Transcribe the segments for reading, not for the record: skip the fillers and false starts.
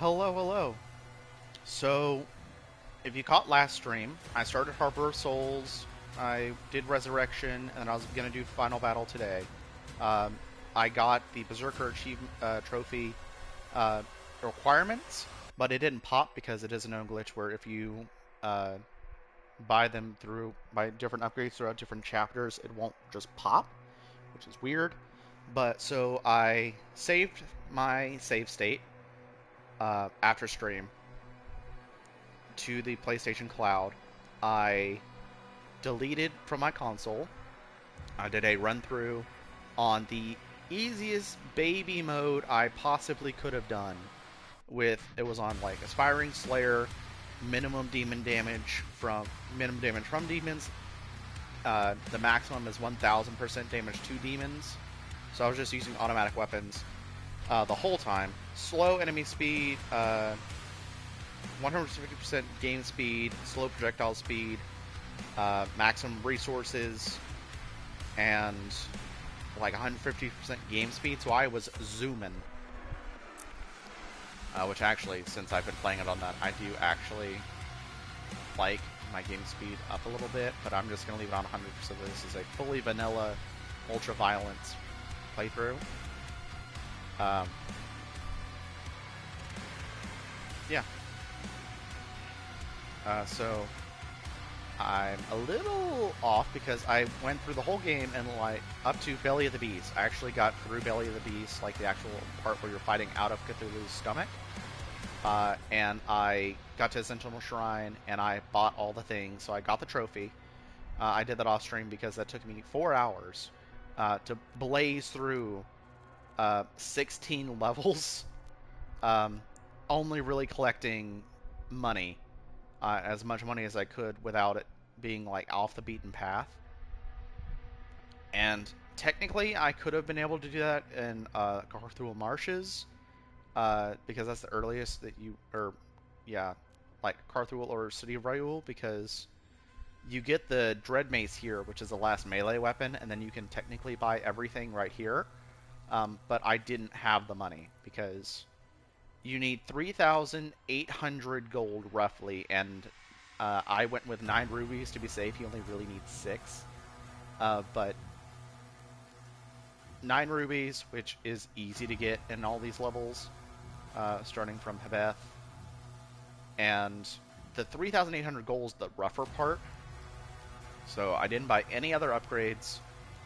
Hello, hello. So, if you caught last stream, I started Harbor of Souls, I did Resurrection, and I was going to do Final Battle today. Um, I got the Berserker Achievement Trophy uh, requirements, but it didn't pop because it is a known glitch where if you uh, buy different upgrades throughout different chapters, it won't just pop, which is weird. But so I saved my save state after stream to the PlayStation Cloud. I deleted from my console. I did a run through on the easiest baby mode I possibly could have done. It was on like Aspiring Slayer, minimum damage from demons. The maximum is 1000% damage to demons. So I was just using automatic weapons the whole time. Slow enemy speed, 150% game speed, slow projectile speed, maximum resources, and like 150% game speed. So I was zooming. Which actually, since I've been playing it on that, I do actually like my game speed up a little bit, but I'm just going to leave it on 100%. This is a fully vanilla, ultra violence playthrough. Um, yeah. So I'm a little off because I went through the whole game and like up to Belly of the Beast. I actually got through Belly of the Beast, like the actual part where you're fighting out of Cthulhu's stomach. And I got to Essential Shrine and I bought all the things, so I got the trophy. I did that off stream because that took me 4 hours to blaze through 16 levels, um, only really collecting money, as much money as I could without it being like off the beaten path. And technically, I could have been able to do that in Carthul Marshes, because that's the earliest that yeah, like Carthul or City of Raoul, because you get the Dread Mace here, which is the last melee weapon, and then you can technically buy everything right here. But I didn't have the money because you need 3,800 gold roughly, and I went with 9 rubies to be safe. You only really need 6. But 9 rubies, which is easy to get in all these levels, starting from Hebeth. And the 3,800 gold is the rougher part. So I didn't buy any other upgrades,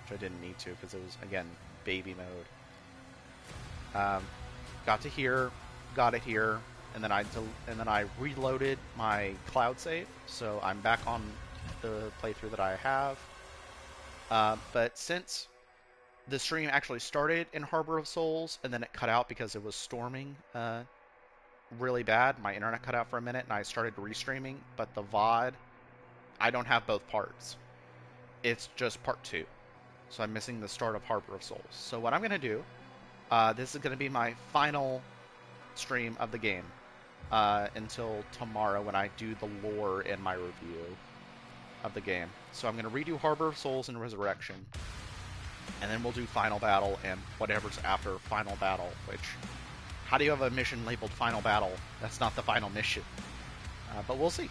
which I didn't need to because it was, again, baby mode. Got to here, got it here, and then I reloaded my cloud save, so I'm back on the playthrough that I have. But since the stream actually started in Harbor of Souls, and then it cut out because it was storming really bad, my internet cut out for a minute, and I started restreaming, but the VOD, I don't have both parts. It's just part 2. So I'm missing the start of Harbor of Souls. So what I'm going to do, this is going to be my final stream of the game until tomorrow when I do the lore in my review of the game. So I'm going to redo Harbor of Souls and Resurrection, and then we'll do Final Battle and whatever's after Final Battle, which, how do you have a mission labeled Final Battle? That's not the final mission. But we'll see.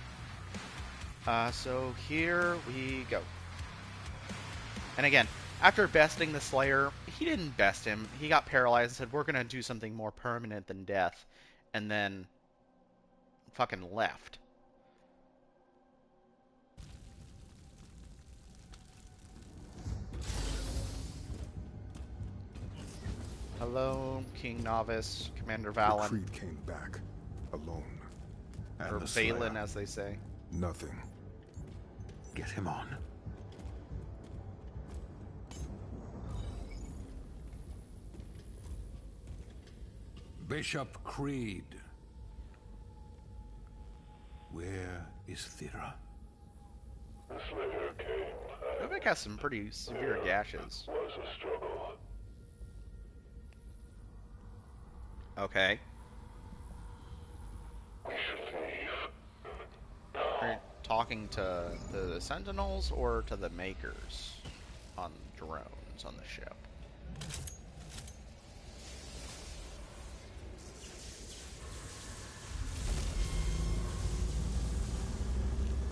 So here we go. And again, after besting the Slayer, he didn't best him. He got paralyzed and said, we're going to do something more permanent than death. And then fucking left. Hello, King Novice, Commander The Valen, Creed came back, alone. or And the Valen Slayer, as they say. nothing. Get him on. Bishop Creed. Where is Thera? The Slayer came. Novik has some pretty severe gashes. Was a struggle. Okay. We should leave. Are you talking to the Sentinels or to the Makers on drones on the ship?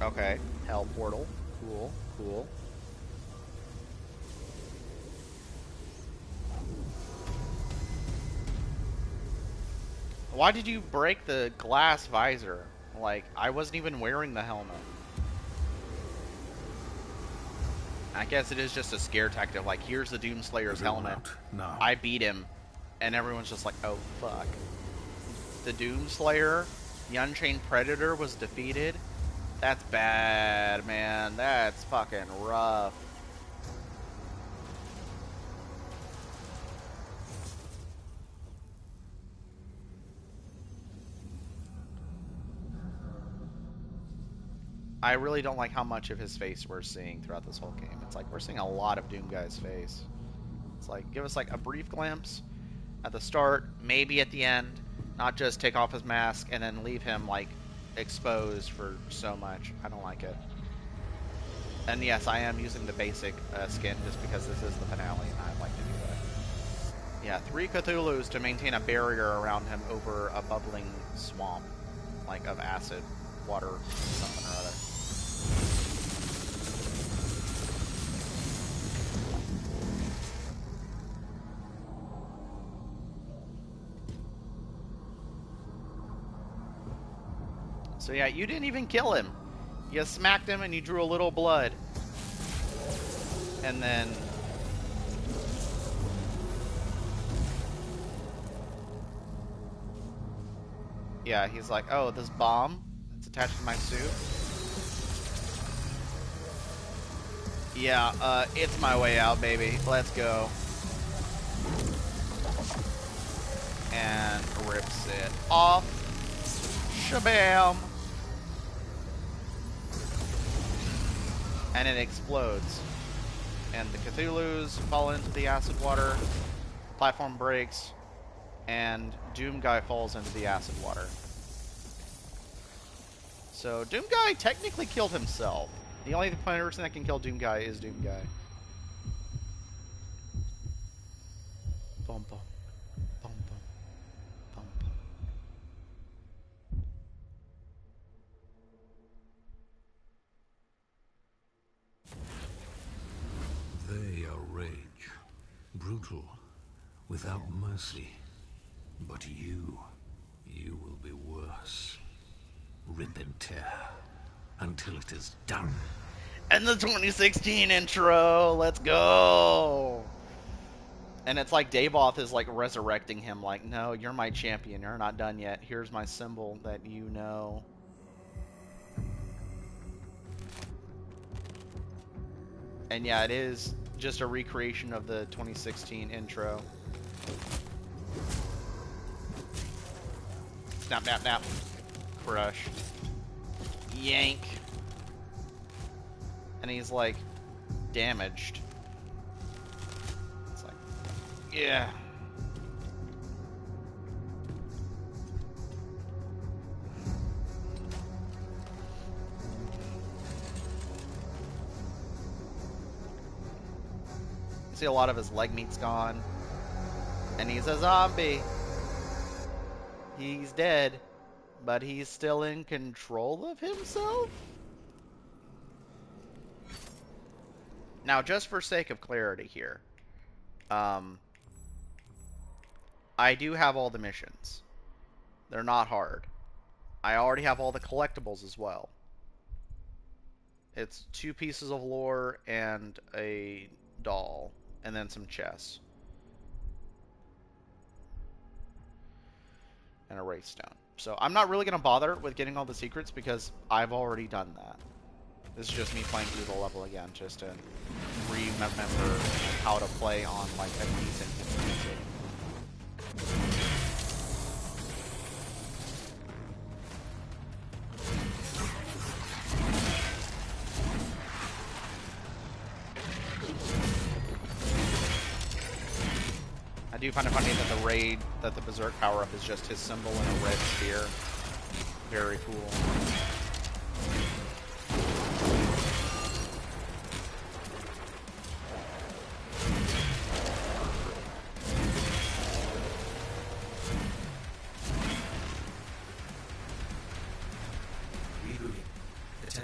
Okay. Hell portal. Cool. Cool. Why did you break the glass visor? Like, I wasn't even wearing the helmet. I guess it is just a scare tactic. Like, here's the Doomslayer's Everyone helmet. out now. I beat him. And everyone's just like, oh, fuck. The Doomslayer, the Unchained Predator, was defeated. That's bad, man. That's fucking rough. I really don't like how much of his face we're seeing throughout this whole game. It's like we're seeing a lot of Doomguy's face. It's like, give us like a brief glimpse at the start, maybe at the end, not just take off his mask and then leave him like exposed for so much. I don't like it. And yes, I am using the basic skin just because this is the finale and I'd like to do that. Yeah, 3 Cthulhus to maintain a barrier around him over a bubbling swamp, like of acid, water, something or other. So yeah, you didn't even kill him. You smacked him and you drew a little blood. And then... yeah, he's like, oh, this bomb that's attached to my suit? Yeah, it's my way out, baby. Let's go. And rips it off. Shabam! And it explodes. And the Cthulhus fall into the acid water. Platform breaks. And Doomguy falls into the acid water. So Doomguy technically killed himself. The only person that can kill Doomguy is Doomguy. Bum bum. Bum bum. Bum bum. They are rage, brutal, without mercy. But you will be worse. Rip and tear until it is done. And the 2016 intro, let's go! And it's like Davoth is like resurrecting him, like, no, you're my champion, you're not done yet. Here's my symbol that you know. And yeah, it is just a recreation of the 2016 intro. Snap, nap, nap. Crush. Yank. And he's like damaged. It's like, yeah. You see a lot of his leg meat's gone. And he's a zombie. He's dead. But he's still in control of himself? Now, just for sake of clarity here, I do have all the missions. They're not hard. I already have all the collectibles as well. It's 2 pieces of lore and a doll, and then some chests. And a wraith stone. So I'm not really going to bother with getting all the secrets because I've already done that. This is just me playing through the level again, just to remember how to play on like a decent difficulty. I do find it funny that the raid, that the Berserk power-up is just his symbol and a red spear. Very cool.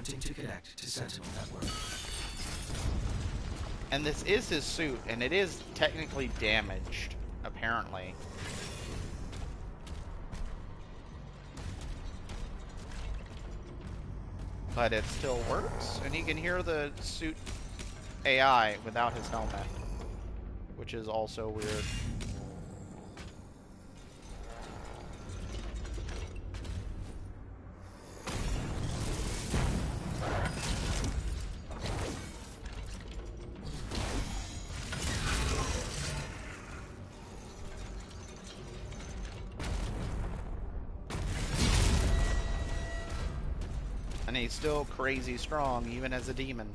Attempting to connect to Sentinel network. And this is his suit, and it is technically damaged, apparently. But it still works, and he can hear the suit AI without his helmet, which is also weird. And he's still crazy strong, even as a demon.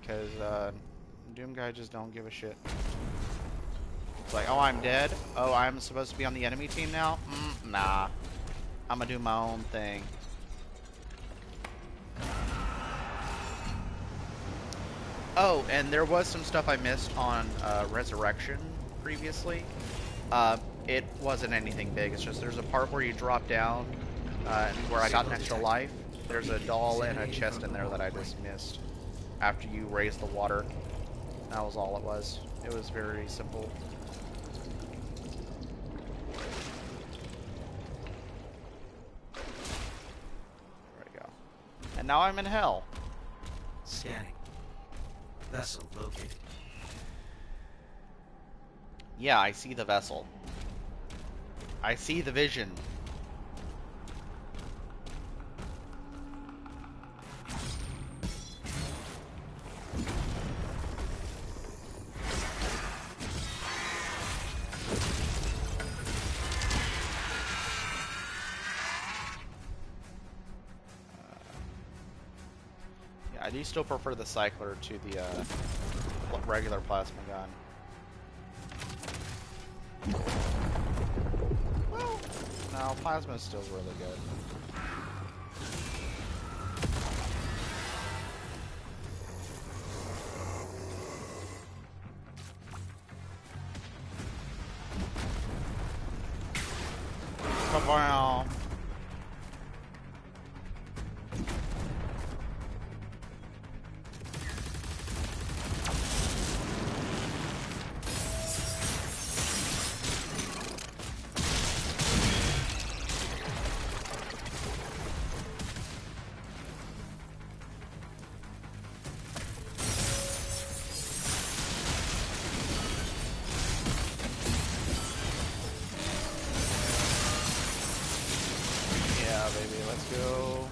Because, Doomguy just don't give a shit. It's like, oh, I'm dead? Oh, I'm supposed to be on the enemy team now? Nah. I'm gonna do my own thing. Oh, and there was some stuff I missed on, Resurrection previously. It wasn't anything big. It's just there's a part where you drop down, where I got an extra life. There's a doll and a chest in there that I just missed after you raise the water. That was all it was. It was very simple. There we go. And now I'm in hell. Scanning. Vessel located. Yeah, I see the vessel. I see the vision. I do still prefer the cycler to the regular plasma gun. Well, no, plasma is still really good. Wow. Yeah, baby, let's go.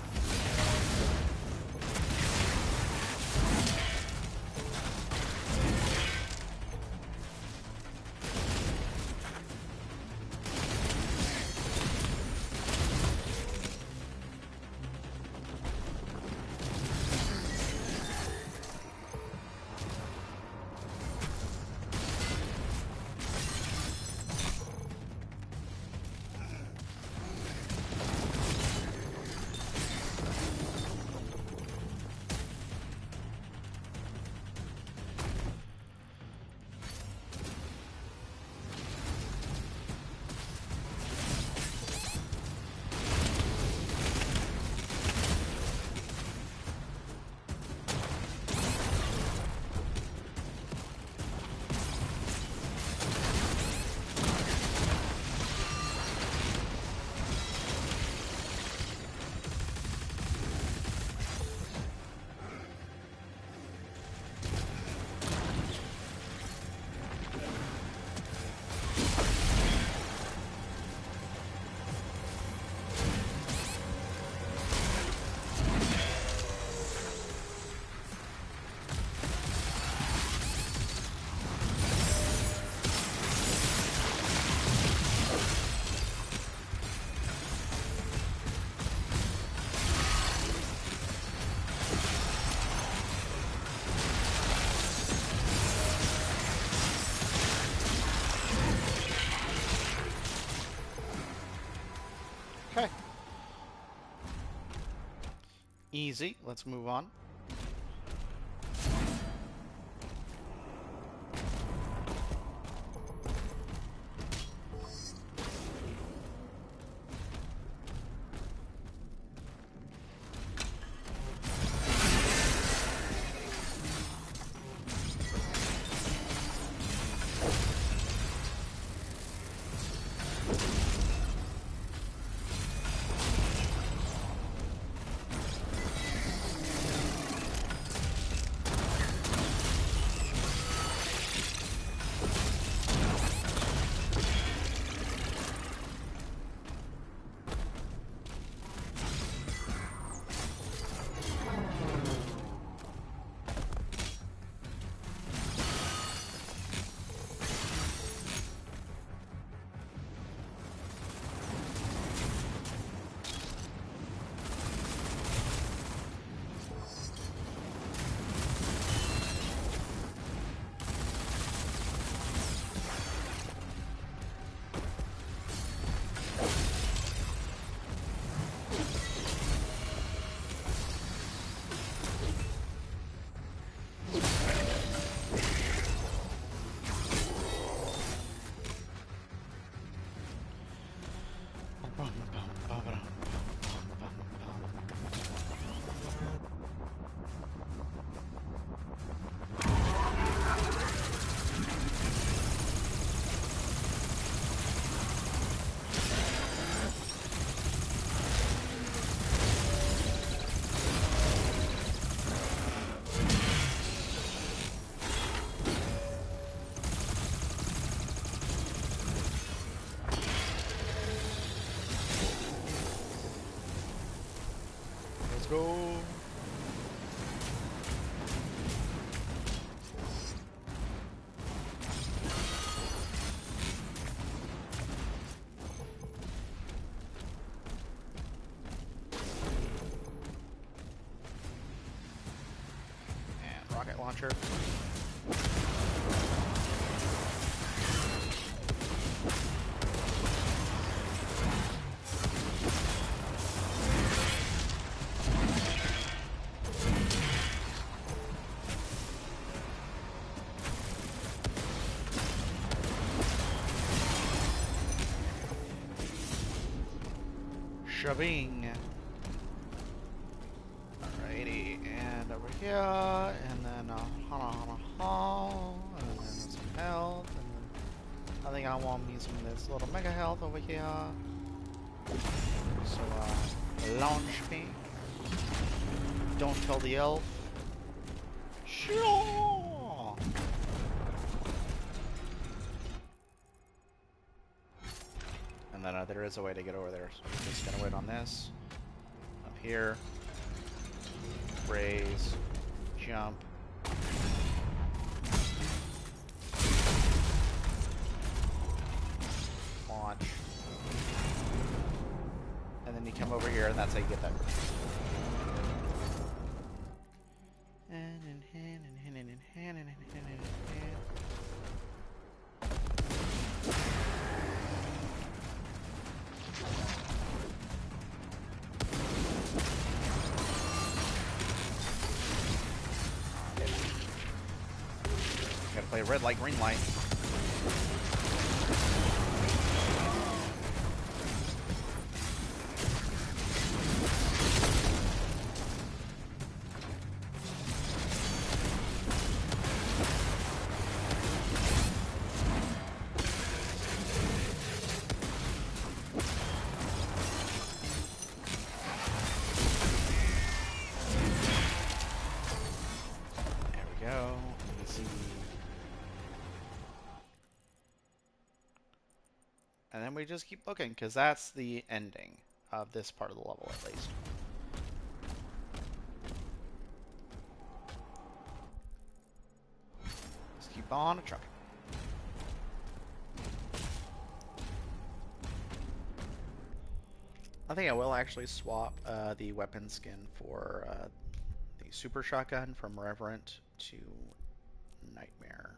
Okay. Easy. Let's move on. go. And rocket launcher. Shoving. Alrighty, and over here, and then and then some health, and then I think I want me some of this little mega health over here. So launch me. Don't tell the elf. Sure. And then there is a way to get over there, so I'm just gonna wait on this. Up here. Raise. Jump. Launch. And then you come over here, and that's how you get that. Gotta play red light, green light. There we go. Easy. And then we just keep looking, because that's the ending of this part of the level, at least. Just keep on trucking. I think I will actually swap the weapon skin for the super shotgun from Reverent to Nightmare.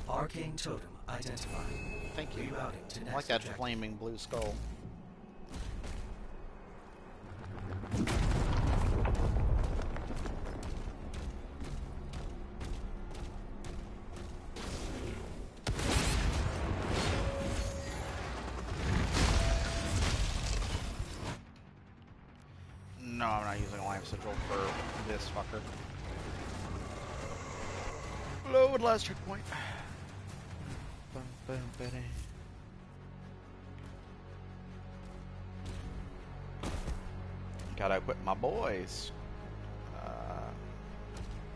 Arcane totem identified. Thank you. Rerouting to I next like that objective. flaming blue skull. No, I'm not using a life sigil for this fucker. Load last checkpoint. Bum, bum, ba-da. Gotta equip my boys.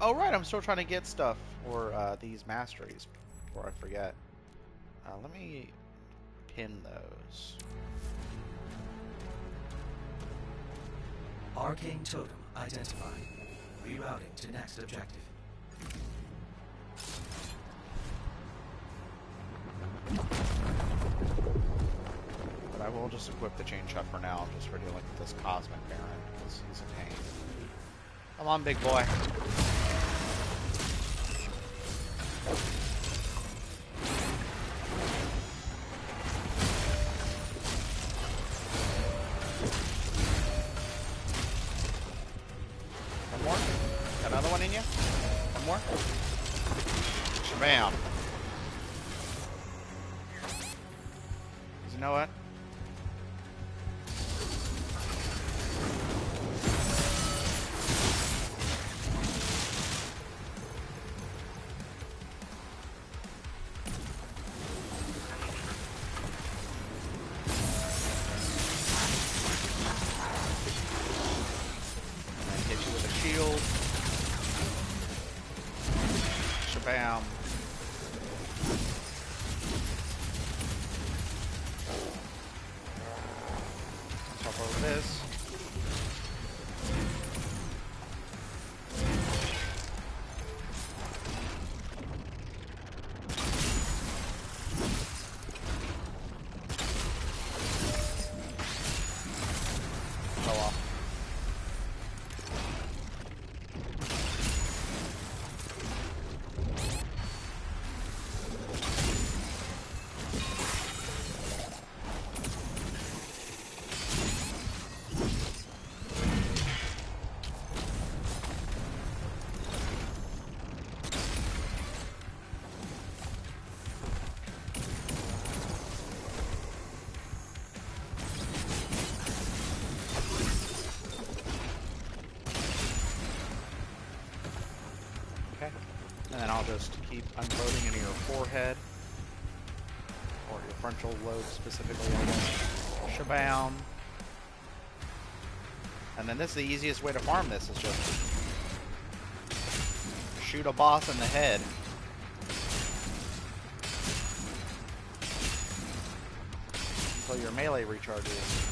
Oh right, I'm still trying to get stuff for these masteries before I forget. Let me pin those. Arcane totem identified. Rerouting to next objective. But I will just equip the chain shot for now, just for dealing with this Cosmic Baron, because he's a pain. Come on, big boy. One more? Got another one in you? One more? Shabam. 'Cause you know what? And then hit you with a shield. shield. Shabam. Let's hop over this. Fell off. Okay. And then I'll just keep unloading into your forehead. Or your frontal lobe specifically, I guess. Shabam. And then this is the easiest way to farm this, is just shoot a boss in the head. Until your melee recharges.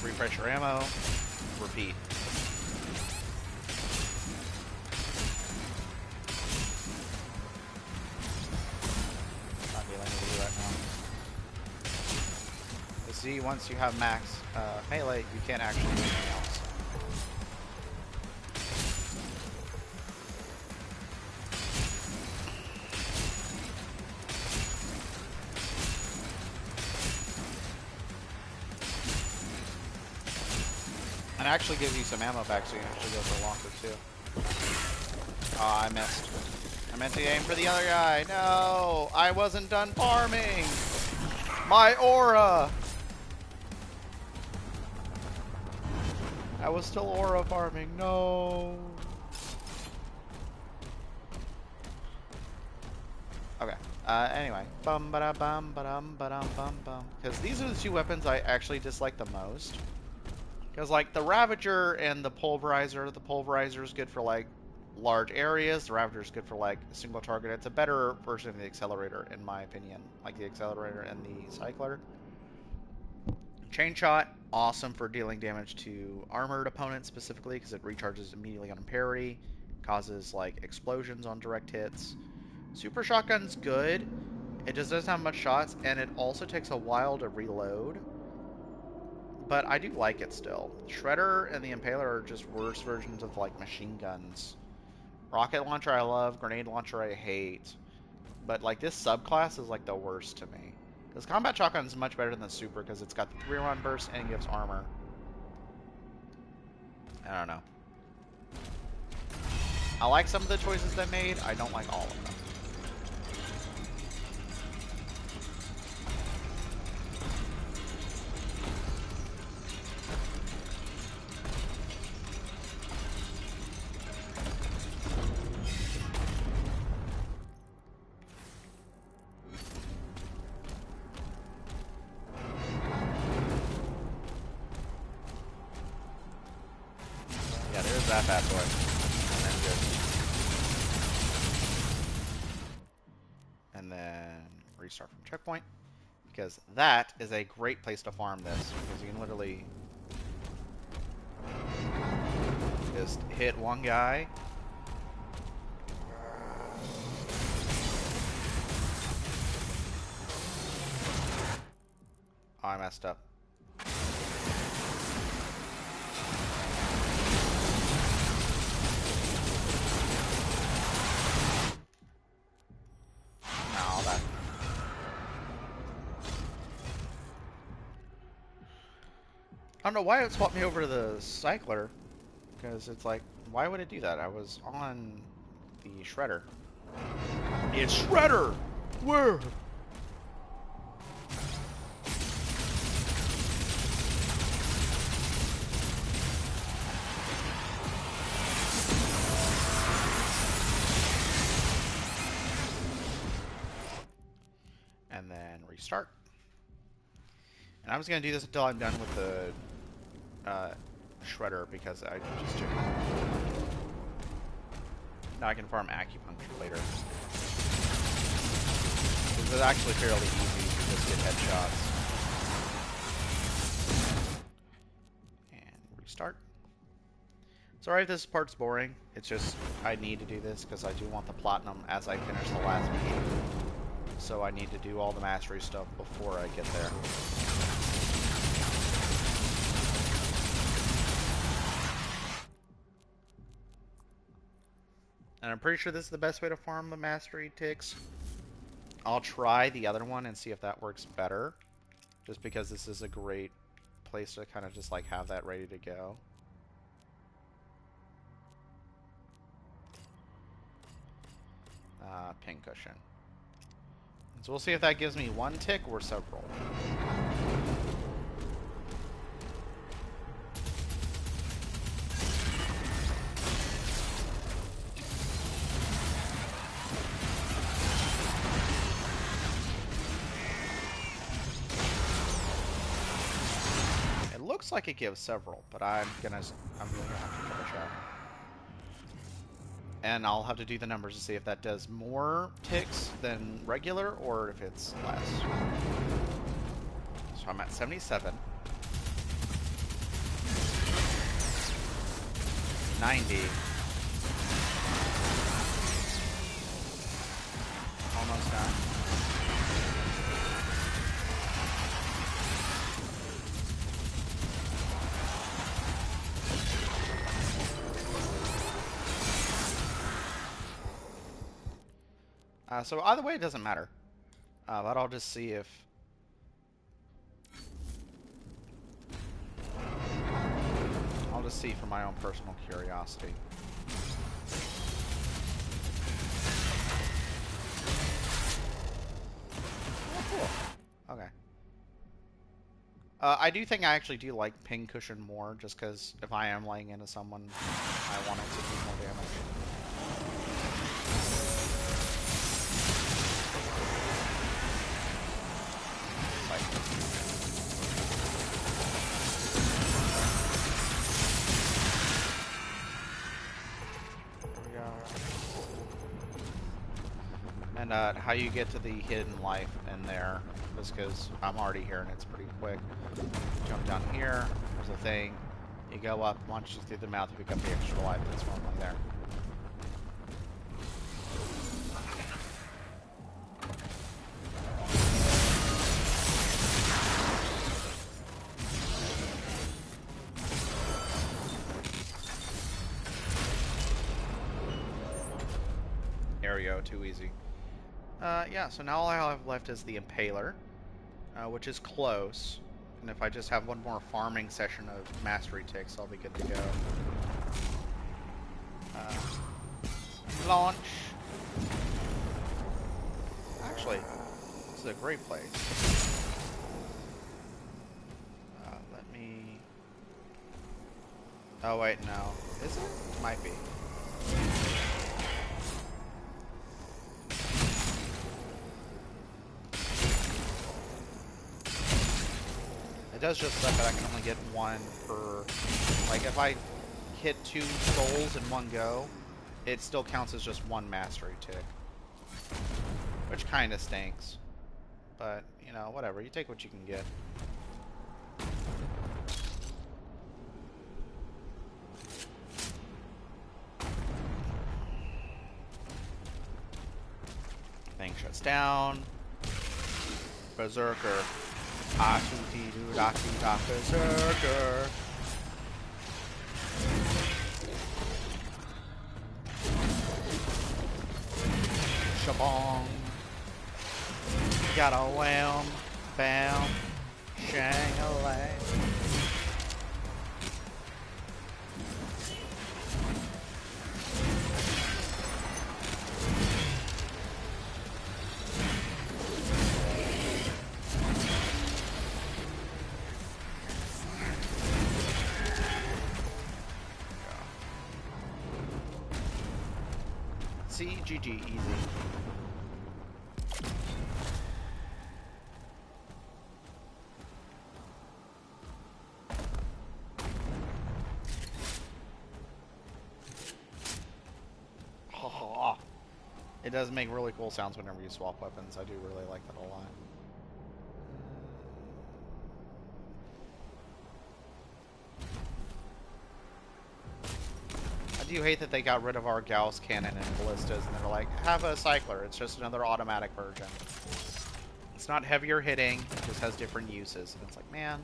Refresh your ammo. Repeat. Not dealing with you right now. But see, once you have max melee, you can't actually do anything else. And it actually gives you some ammo back, so you can actually go for longer too. Oh, I missed. I meant to aim for the other guy. No! I wasn't done farming! My aura! I was still aura farming. No! Okay. Anyway. Bum ba da bum ba dum ba dum bum bum. Because these are the two weapons I actually dislike the most. Because, like, the Ravager and the Pulverizer is good for, like, large areas. The Ravager is good for, like, a single target. It's a better version of the Accelerator, in my opinion. Like, the Accelerator and the Cycler. Chain Shot, awesome for dealing damage to armored opponents, specifically, because it recharges immediately on parry. Causes, like, explosions on direct hits. Super Shotgun's good. It just doesn't have much shots, and it also takes a while to reload. But I do like it still. Shredder and the Impaler are just worse versions of, like, machine guns. Rocket Launcher I love, Grenade Launcher I hate. But, like, this subclass is, like, the worst to me. Because Combat Shotgun is much better than the Super, because it's got the 3-run burst and it gives armor. I don't know. I like some of the choices they made, I don't like all of them. Yeah, there's that bad boy. And then good. And then restart from checkpoint. Because that is a great place to farm this. Because you can literally just hit one guy. Oh, I messed up. No, that... I don't know why it swapped me over to the Cycler. Because it's like, why would it do that? I was on the Shredder. It's Shredder! Where? And then restart. And I'm just going to do this until I'm done with the Shredder because I just took. Now I can farm acupuncture later. It's actually fairly easy to just get headshots. And restart. Sorry if this part's boring. It's just I need to do this because I do want the platinum as I finish the last mission. So I need to do all the mastery stuff before I get there. And I'm pretty sure this is the best way to farm the mastery ticks. I'll try the other one and see if that works better. Just because this is a great place to kind of just like have that ready to go. Pincushion. So we'll see if that gives me one tick or several. It looks like it gives several, but I'm really gonna have to double check. And I'll have to do the numbers to see if that does more ticks than regular or if it's less. So I'm at 77. 90. Almost done. So either way, it doesn't matter. But I'll just see if... I'll just see for my own personal curiosity. Oh, cool. Okay. I do think I actually do like Pincushion more, just because if I am laying into someone, I want it to do more damage. And how you get to the hidden life in there is because I'm already here and it's pretty quick. Jump down here, there's a thing. You go up, launch you through the mouth, you pick up the extra life that's normally there. There you go, too easy. Yeah, so now all I have left is the Impaler, which is close. And if I just have one more farming session of mastery ticks, I'll be good to go. Launch. Actually, this is a great place. Let me... Oh, wait, no. Is it? Might be. It does just suck that I can only get one per... Like, if I hit 2 souls in one go, it still counts as just one mastery tick. Which kind of stinks. But, you know, whatever. You take what you can get. Thing shuts down. Berserker. Berserker. Shabong. Got a wham, bam, shang-a-lang. See, GG, easy. It does make really cool sounds whenever you swap weapons. I do really like that a lot. I do hate that they got rid of our Gauss cannon and ballistas, and they're like, have a cycler. It's just another automatic version. It's not heavier hitting, it just has different uses. And it's like, man,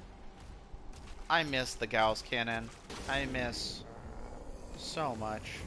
I miss the Gauss cannon. I miss so much.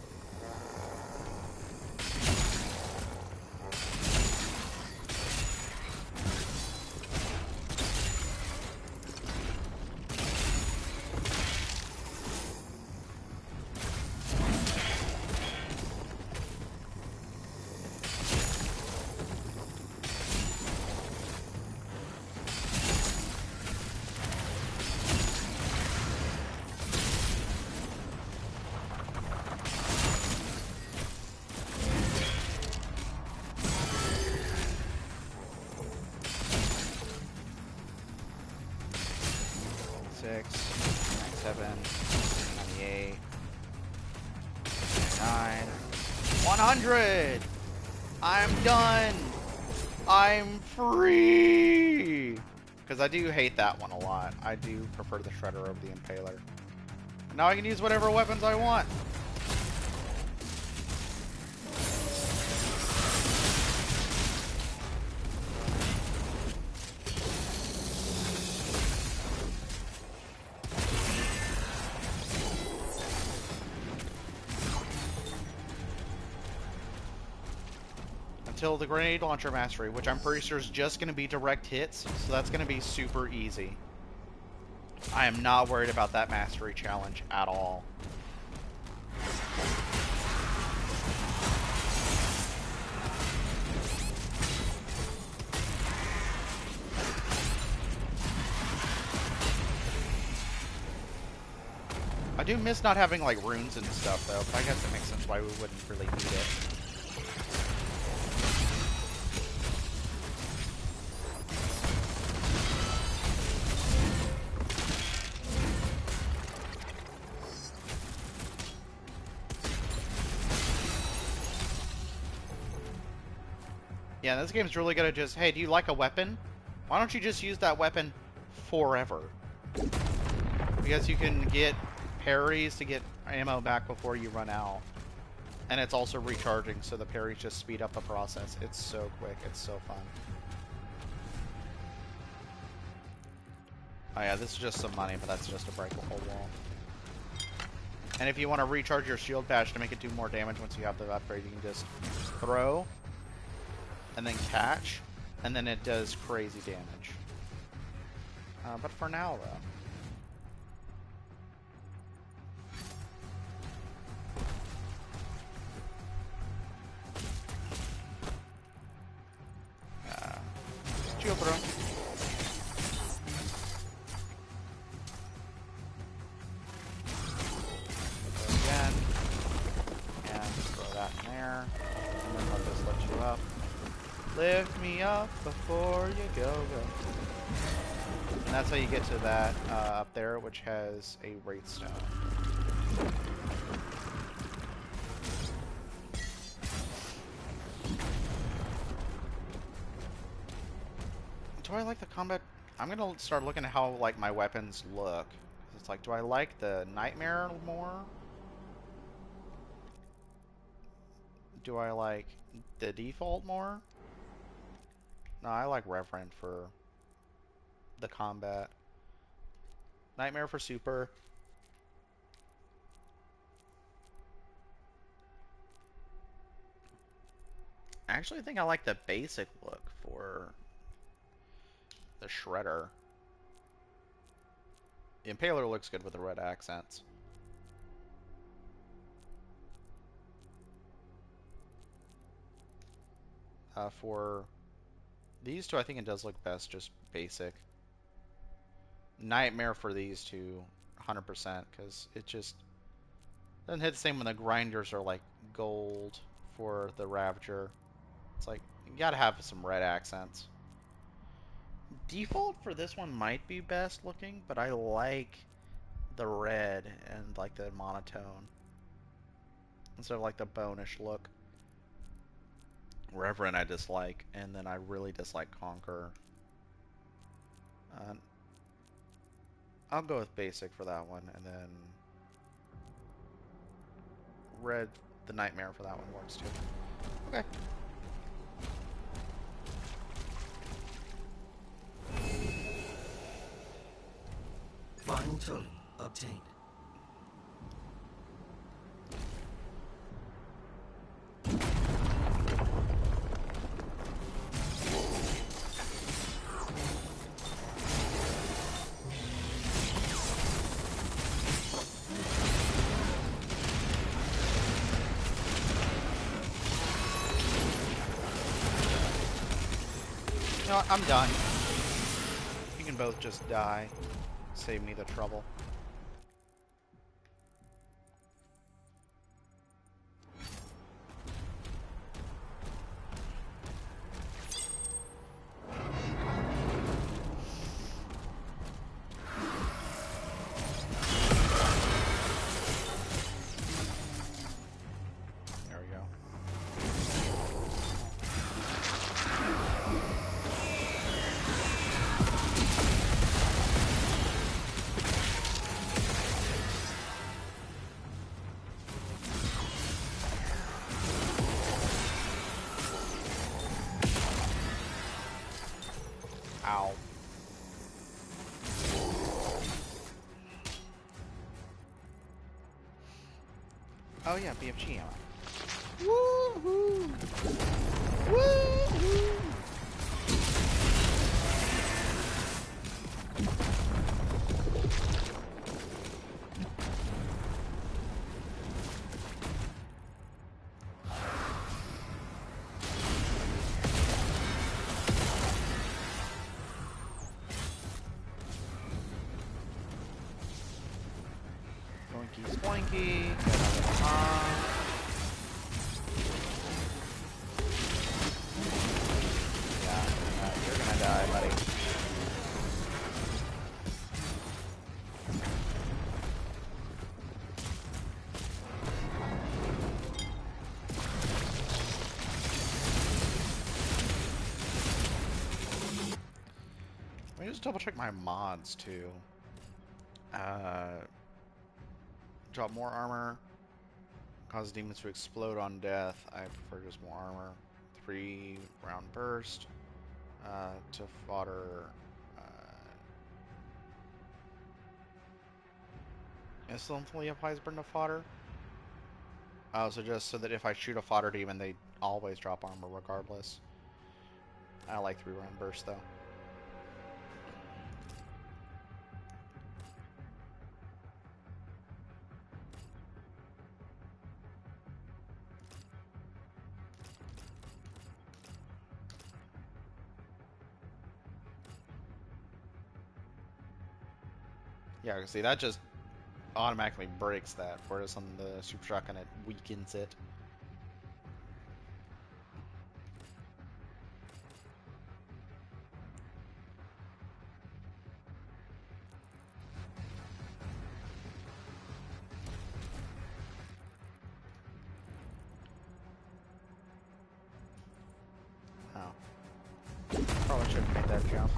Six, 7, 98, 9, 100! I'm done! I'm free! Because I do hate that one a lot. I do prefer the Shredder over the Impaler. Now I can use whatever weapons I want. Until the grenade launcher mastery, which I'm pretty sure is just going to be direct hits, so that's going to be super easy. I am not worried about that mastery challenge at all. I do miss not having like runes and stuff though, but I guess it makes sense why we wouldn't really need it. Yeah, this game's really gonna just, hey, do you like a weapon? Why don't you just use that weapon forever? Because you can get parries to get ammo back before you run out. And it's also recharging, so the parries just speed up the process. It's so quick, it's so fun. Oh yeah, this is just some money, but that's just a breakable wall. And if you want to recharge your shield badge to make it do more damage once you have the upgrade, you can just throw and then catch, and then it does crazy damage. But for now, though. Shield throw. Again. And throw that in there. And then let this lift you up. Lift me up before you go. And that's how you get to that up there, which has a Wraith Stone. Do I like the combat? I'm gonna start looking at how like my weapons look. It's like, do I like the Nightmare more? Do I like the default more? No, I like Reverend for the combat. Nightmare for super. I actually think I like the basic look for the Shredder. The Impaler looks good with the red accents. For these two, I think it does look best just basic. Nightmare for these two, 100%, because it just doesn't hit the same when the grinders are like gold for the Ravager. It's like, you gotta have some red accents. Default for this one might be best looking, but I like the red and like the monotone instead of like the bonish look. Reverend I dislike, and then I really dislike Conquer. Uh, I'll go with basic for that one, and then Red the Nightmare for that one works too. Okay. Final total obtained. You know what? I'm done. You can both just die. Save me the trouble. There we go. Ow. Oh yeah, BFG ammo. Woohoo! Woohoo! Spoinky, spoinky. Get out of the pond. Yeah, you're gonna die, buddy. Let me just double check my mods too. Drop more armor. Cause demons to explode on death. I prefer just more armor. 3 round burst. To fodder. Instantly applies burn to fodder. Oh, so just so that if I shoot a fodder demon, they always drop armor regardless. I like 3 round burst though. Yeah, see, that just automatically breaks that, whereas on the Super Shotgun it weakens it. Oh. Probably should have made that jump.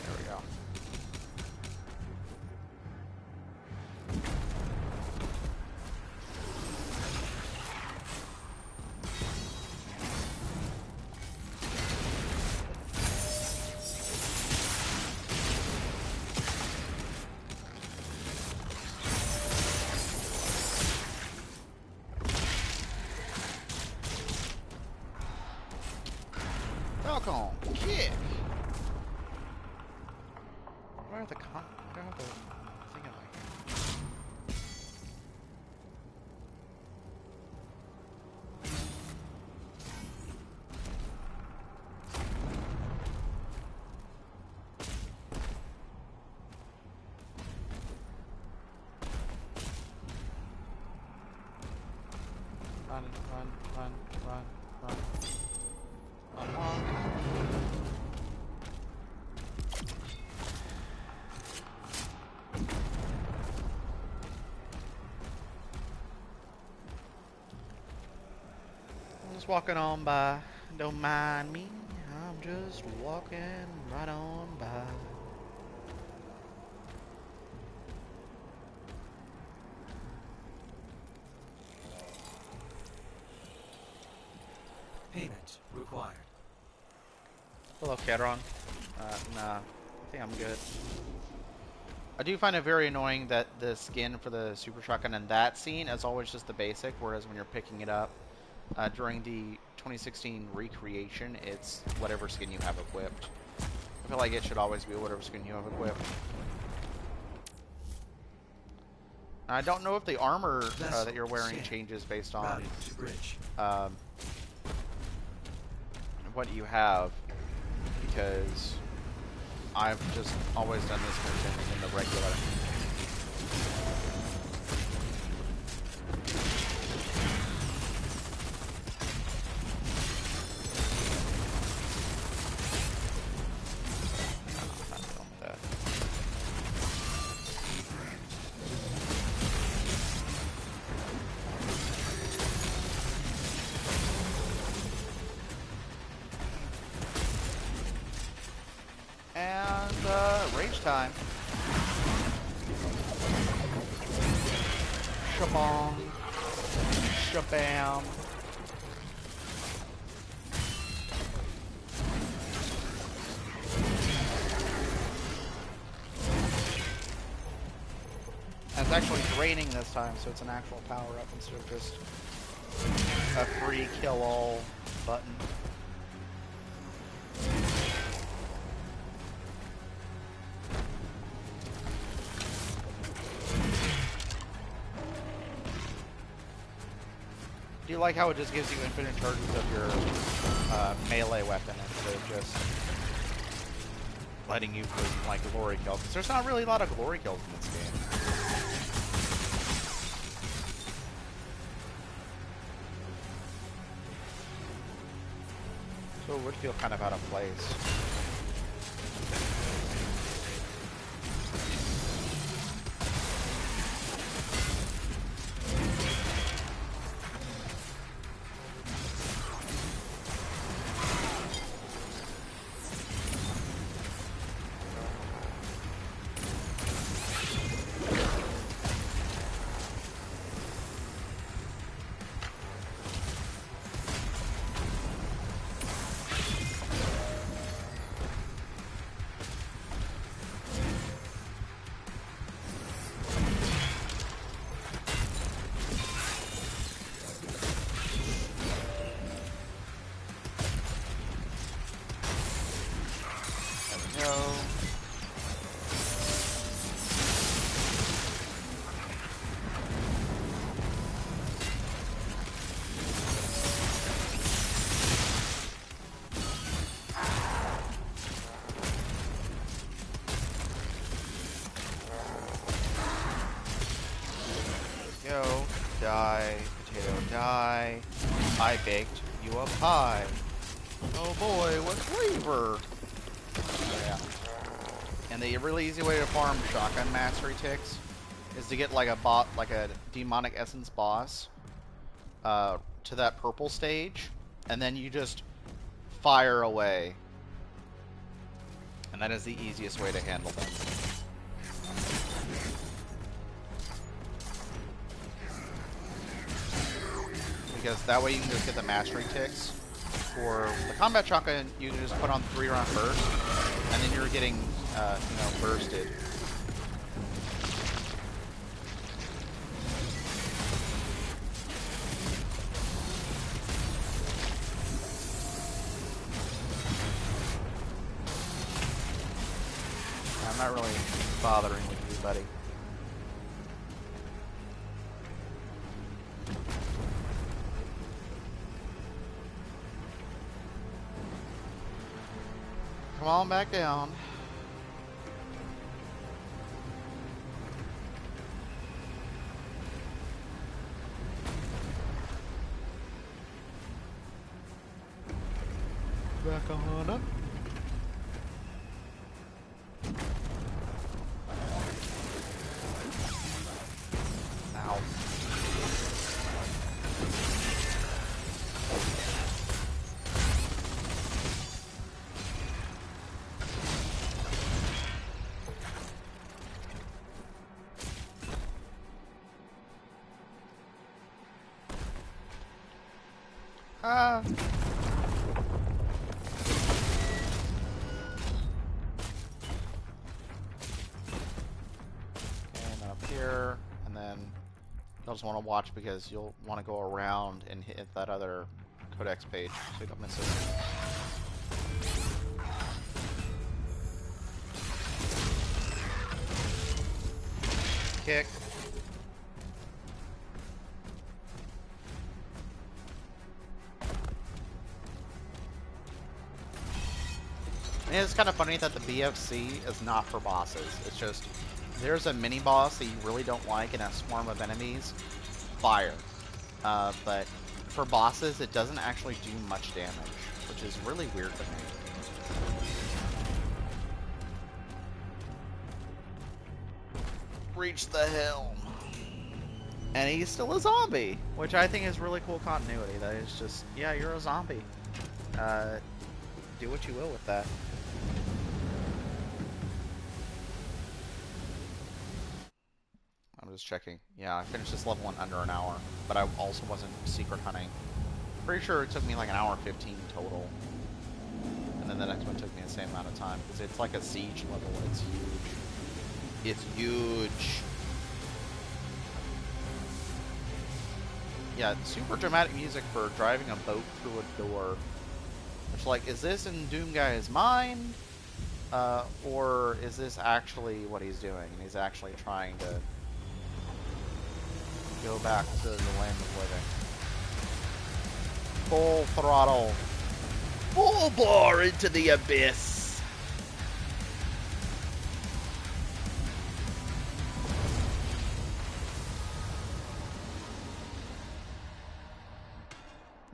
There we go. Falcon, kick! Where are the where are the thing in my hand? run, run, run, run, run. Unlock. I'm just walking on by. Don't mind me. I'm just walking right on by. Payment required. Hello, Cadron. Nah, I think I'm good. I do find it very annoying that the skin for the Super Shotgun in that scene is always just the basic, whereas when you're picking it up during the 2016 recreation, it's whatever skin you have equipped. I feel like it should always be whatever skin you have equipped. I don't know if the armor that you're wearing changes based on what you have, because I've just always done this mission in the regular. Rage time. Shabong. Shabam. And it's actually draining this time, so it's an actual power-up instead of just a free kill-all button. Do you like how it just gives you infinite charges of your melee weapon instead of just letting you put, like, glory kills? Because there's not really a lot of glory kills in this game. So it would feel kind of out of place. Go, die, potato, die. I baked you a pie. Oh boy, what flavor? Oh, yeah. And the really easy way to farm shotgun mastery ticks is to get like a demonic essence boss to that purple stage, and then you just fire away. And that is the easiest way to handle them. Because that way you can just get the mastery ticks. For the combat shotgun, you can just put on 3-round burst, and then you're getting, bursted. I'm not really bothering with you, buddy. Come on back down. on up. Ow. Ah. And up here, and then you'll just want to watch because you'll want to go around and hit that other codex page so you don't miss it. Kick. And it's kind of funny that the BFC is not for bosses. It's just, there's a mini boss that you really don't like in a swarm of enemies, fire. But for bosses, it doesn't actually do much damage, which is really weird to me. Reach the helm. And he's still a zombie, which I think is really cool continuity. That is just, yeah, you're a zombie. Do what you will with that. I'm just checking. Yeah, I finished this level in under an hour, but I also wasn't secret hunting. Pretty sure it took me like an hour 15 total. And then the next one took me the same amount of time, because it's like a siege level. It's huge. It's huge. Yeah, super dramatic music for driving a boat through a door. It's like, is this in Doomguy's mind? Or is this actually what he's doing? And he's actually trying to go back to the land of living. Full throttle. Full bore into the abyss.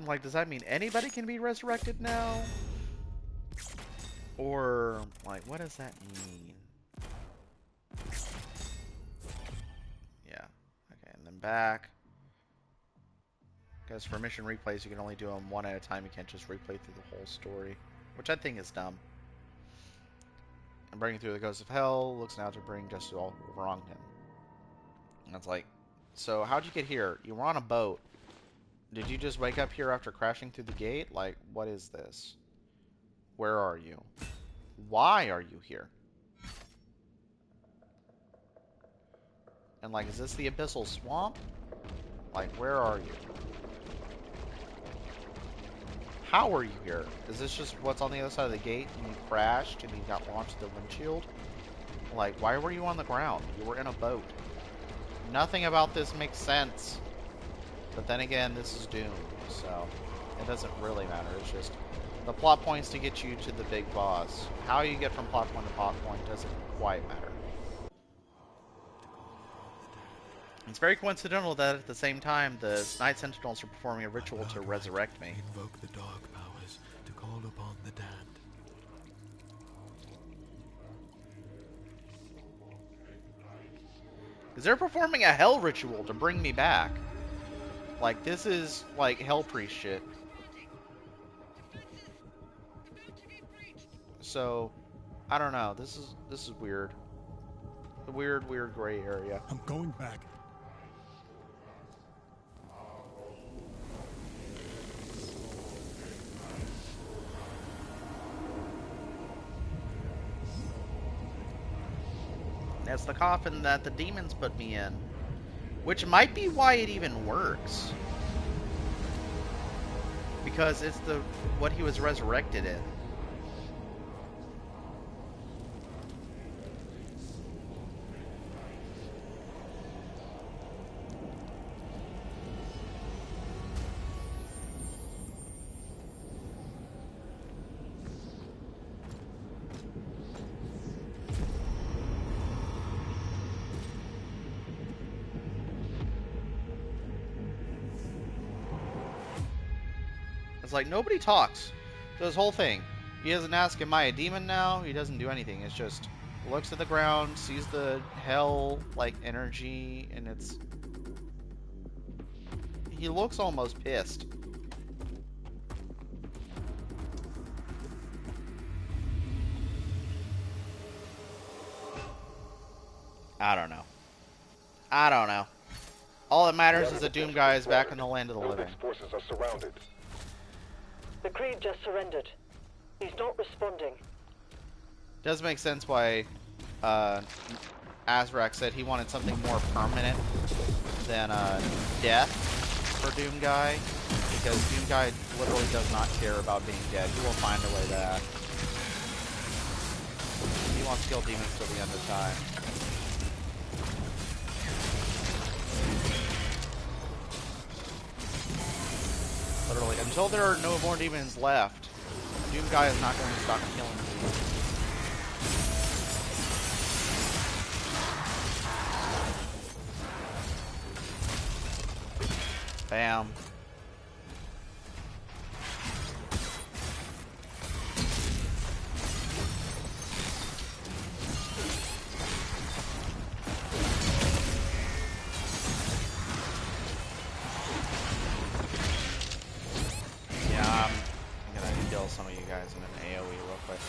Like, does that mean anybody can be resurrected now? Or, like, what does that mean? Yeah. Okay, and then back. Because for mission replays, you can only do them one at a time. You can't just replay through the whole story. Which I think is dumb. And bringing through the ghosts of hell looks now to bring justice to all who wronged him. And it's like, so how'd you get here? You were on a boat. Did you just wake up here after crashing through the gate? Like, what is this? Where are you? Why are you here? And like, is this the Abyssal Swamp? Like, where are you? How are you here? Is this just what's on the other side of the gate and you crashed and you got launched the windshield? Like, why were you on the ground? You were in a boat. Nothing about this makes sense. But then again, this is Doom, so it doesn't really matter. It's just the plot points to get you to the big boss. How you get from plot point to plot point doesn't quite matter. It's very coincidental that at the same time, the Night Sentinels are performing a ritual to resurrect me. Invoke the dark powers to call upon the damned. Because they're performing a hell ritual to bring me back. Like, this is, like, hell priest shit. So, I don't know. This is weird. A weird gray area. I'm going back. That's the coffin that the demons put me in. Which might be why it even works. Because it's what he was resurrected in. It's like, nobody talks. This whole thing. He doesn't ask, am I a demon now? He doesn't do anything. It's just looks at the ground, sees the hell like energy, and it's he looks almost pissed. I don't know. I don't know. All that matters is that Doomguy is back in the land of the living. Forces are surrounded. The Creed just surrendered. He's not responding. Does make sense why Azrak said he wanted something more permanent than death for Doomguy, because Doomguy literally does not care about being dead. He will find a way to that. He wants to kill demons till the end of time. Literally, until there are no more demons left, Doomguy is not going to stop killing demons. Bam. Yeah, I'm gonna kill some of you guys in an AoE real quick.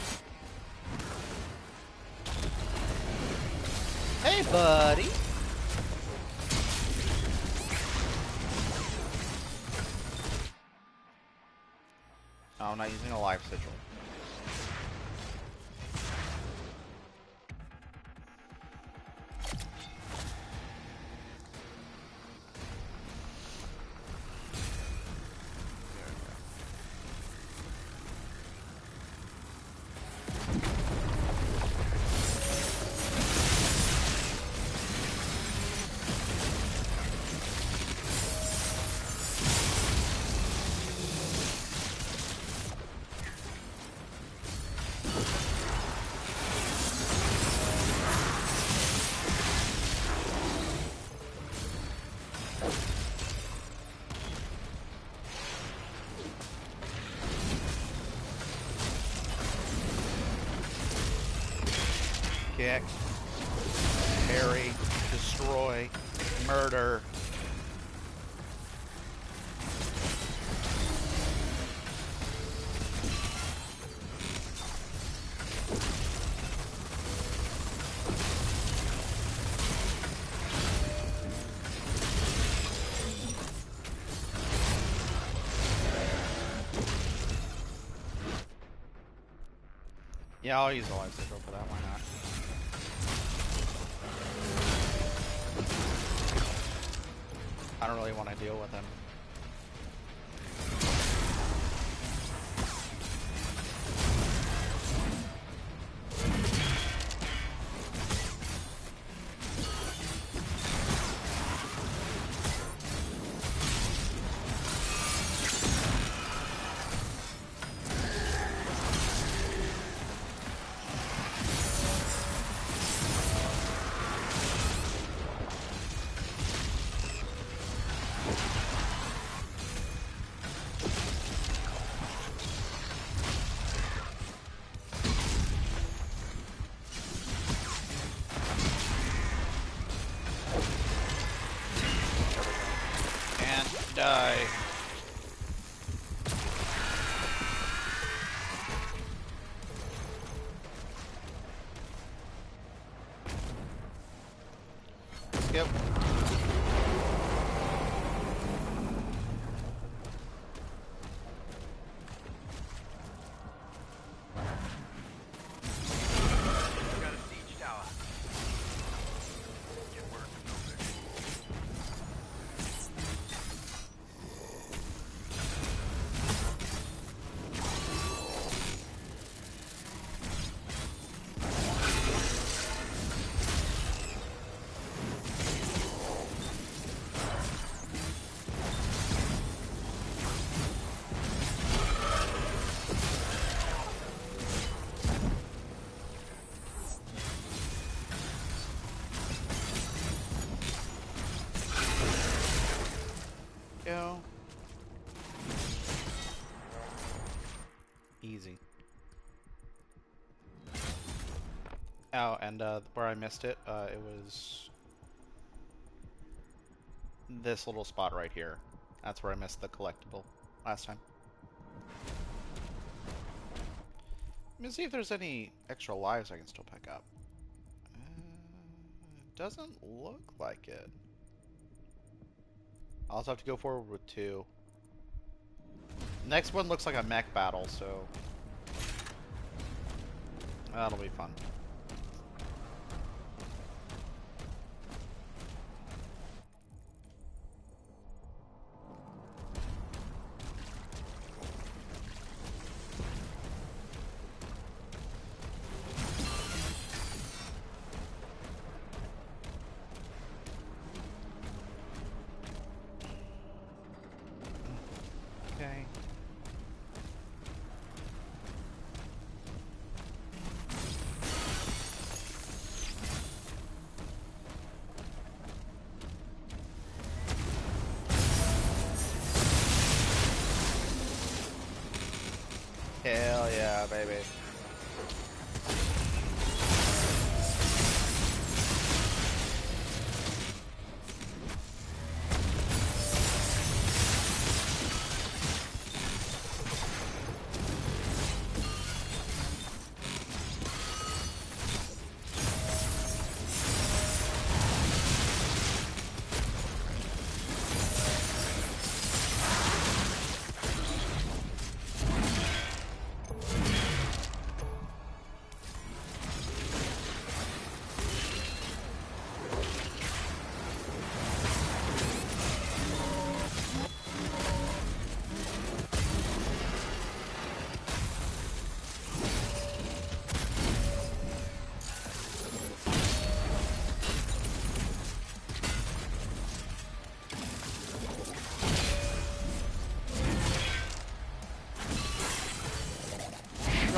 Hey, buddy. Oh, I'm not using a life sigil. Kick, parry, destroy, murder. Yeah, I'll use the life sigil for that, why not? I don't really want to deal with him. Die. Skip. Oh, and where I missed it, it was this little spot right here. That's where I missed the collectible last time. Let me see if there's any extra lives I can still pick up. It doesn't look like it. I'll also have to go forward with 2. Next one looks like a mech battle, so that'll be fun. Okay. Hell yeah, baby.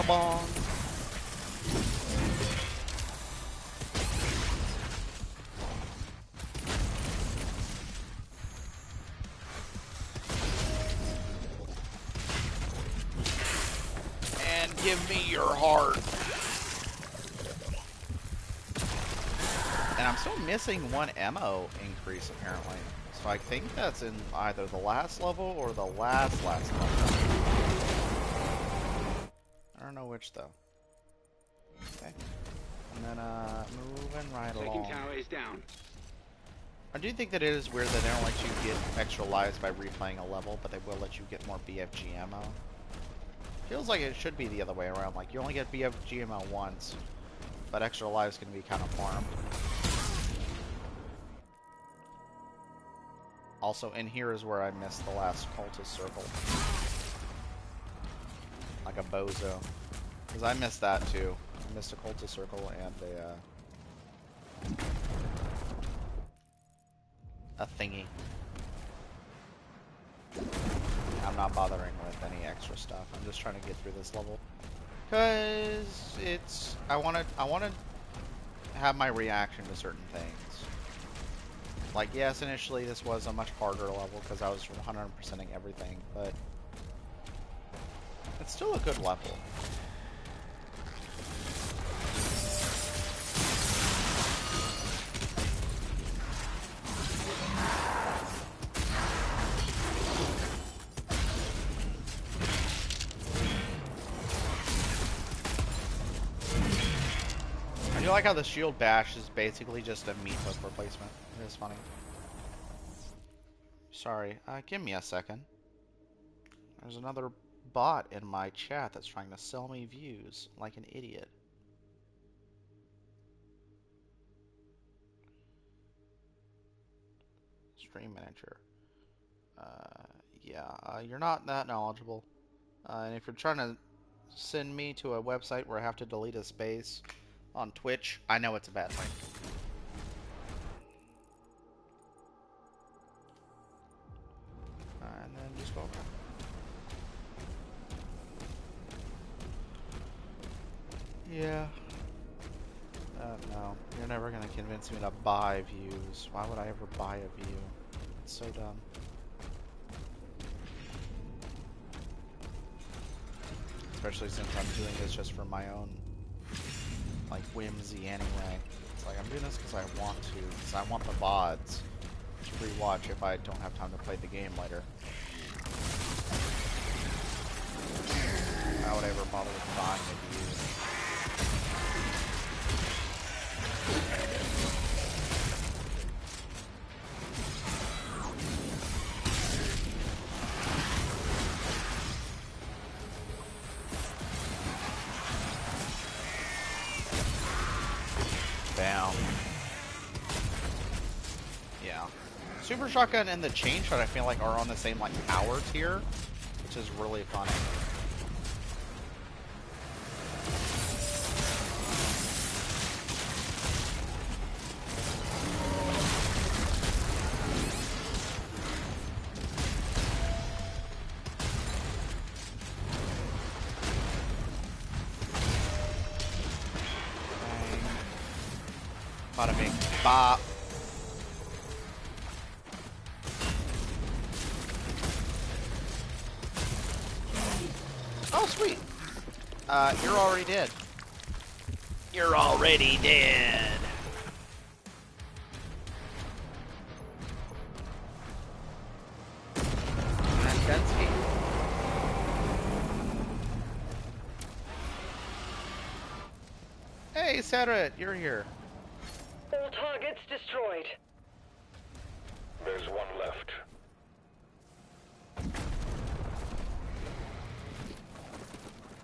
Bong. And give me your heart. And I'm still missing 1 ammo increase apparently. So I think that's in either the last level or the last level. I don't know which though. Okay. And then moving right along. Second tower is down. I do think that it is weird that they don't let you get extra lives by replaying a level, but they will let you get more BFG ammo. Feels like it should be the other way around. Like you only get BFG ammo once, but extra lives can be kind of farmed. Also, in here is where I missed the last cultist circle. Like a bozo. Because I missed that too. I missed a cultist circle and a thingy. I'm not bothering with any extra stuff. I'm just trying to get through this level. Because it's... I want to have my reaction to certain things. Like, yes, initially this was a much harder level because I was 100%ing everything, but it's still a good level. I do like how the shield bash is basically just a meat hook replacement. It is funny. Sorry, give me a second. There's another bot in my chat that's trying to sell me views like an idiot. Stream manager. Yeah, you're not that knowledgeable. And if you're trying to send me to a website where I have to delete a space on Twitch, I know it's a bad thing. And then just go over. Yeah. No. You're never gonna convince me to buy views. Why would I ever buy a view? It's so dumb. Especially since I'm doing this just for my own like whimsy anyway. It's like I'm doing this because I want to, because I want the VODs to rewatch if I don't have time to play the game later. I would ever bother with buying it to use. Bam. Yeah. Super Shotgun and the Chain Shot I feel like are on the same like power tier, which is really funny. Bada bing, bop. Oh, sweet. You're already dead. You're already dead. And Bensky. Hey, Cedric, you're here. All targets destroyed. There's one left.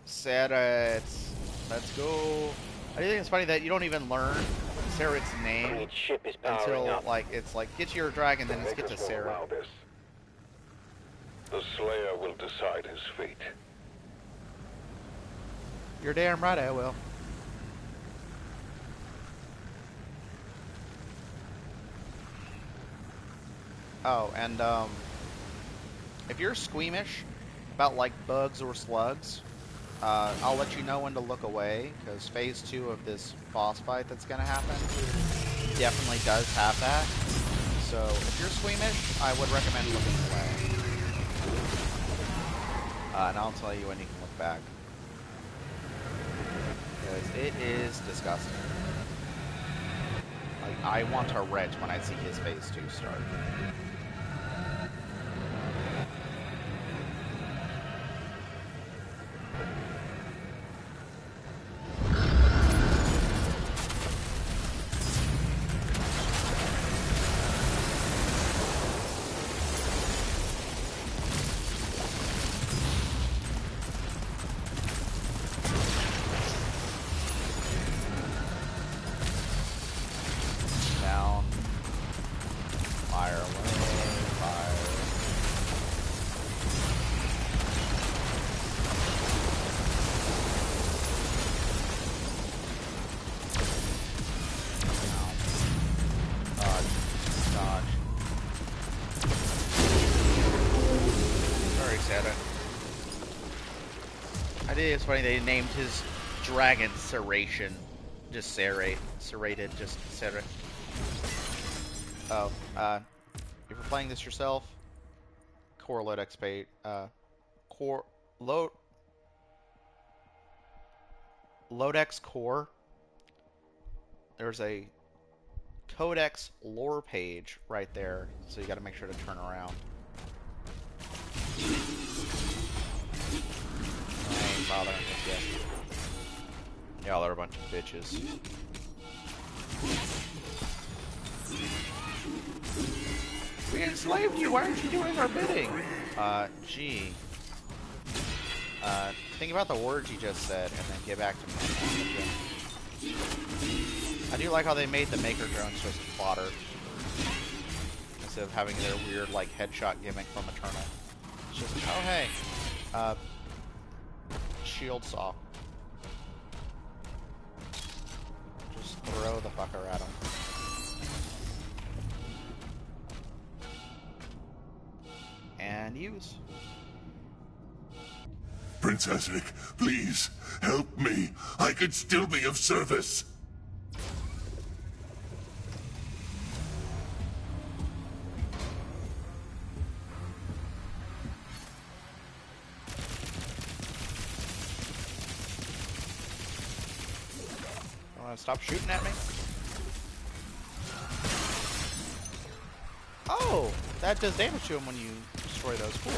Cedric, let's go. I do think it's funny that you don't even learn Cedric's name Creed ship is powering until up. like it's like get to your dragon, then it's get to Makers won't Sarah. allow this. The Slayer will decide his fate. You're damn right, I will. Oh, and if you're squeamish about like bugs or slugs, I'll let you know when to look away, because phase 2 of this boss fight that's gonna happen definitely does have that. So if you're squeamish, I would recommend looking away. And I'll tell you when you can look back, because it is disgusting. Like, I want to retch when I see his phase 2 start. Down. Fire away. Fire. Dodge. Dodge. Sorry, Santa. I think it's funny they named his dragon Serration. Just serrated, just Serra. Oh, if you're playing this yourself, Core Lodex page, Lodex Core. There's a Codex lore page right there, so you got to make sure to turn around. I ain't bothering with you. Y'all are a bunch of bitches. We enslaved you. Why aren't you doing our bidding? Gee. Think about the words you just said, and then get back to me. I do like how they made the Maker drones just fodder, instead of having their weird, like, headshot gimmick from Eternal. It's just, oh hey, shield saw. Just throw the fucker at him. And use. Princess Rick, please, help me. I could still be of service. Stop shooting at me. Oh, that does damage to him when you destroy those. Cool.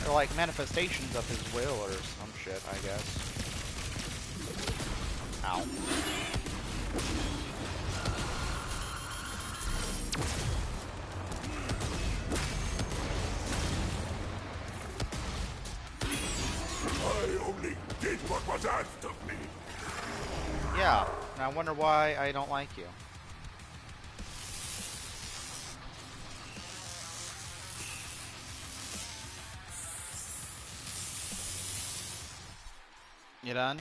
They're like manifestations of his will or some shit, I guess. Ow. I only did what was asked of me. Yeah, and I wonder why I don't like you. You done?